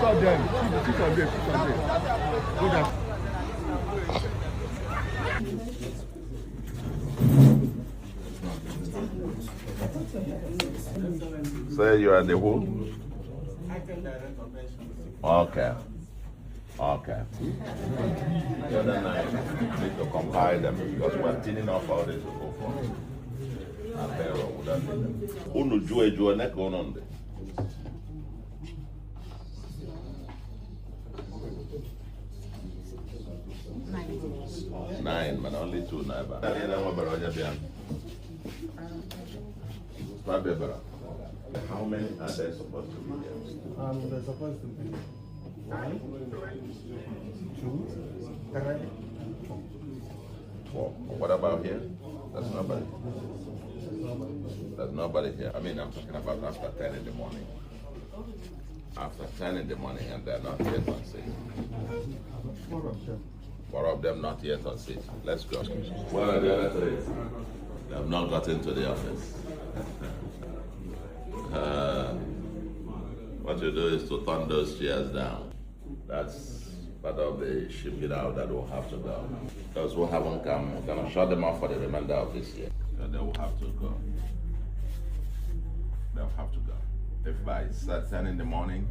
of them. Six of them. Good afternoon. Say you are the who? Okay. Okay. The other night, need to compile them because we're thinning off all this before. Unu jue nek on. 9, but only 2 now. How many are there supposed to be here? They're supposed to be 1, 2, 3. 4. What about here? There's nobody. There's nobody here. I mean, I'm talking about after 10 in the morning. After 10 in the morning, and they're not yet on seat. 4 of them. 4 of them not yet on seat. Let's go. Where are the other 3? They have not got into the office. What you do is to turn those chairs down. That's part of the shipping out that will have to go. Those who haven't come, we're going to shut them off for the remainder of this year. So they will have to go. They'll have to go. If by 10 in the morning,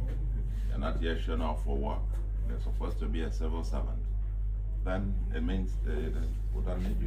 they're not yet shown off for work, they're supposed to be a civil servant, then it means they wouldn't need you.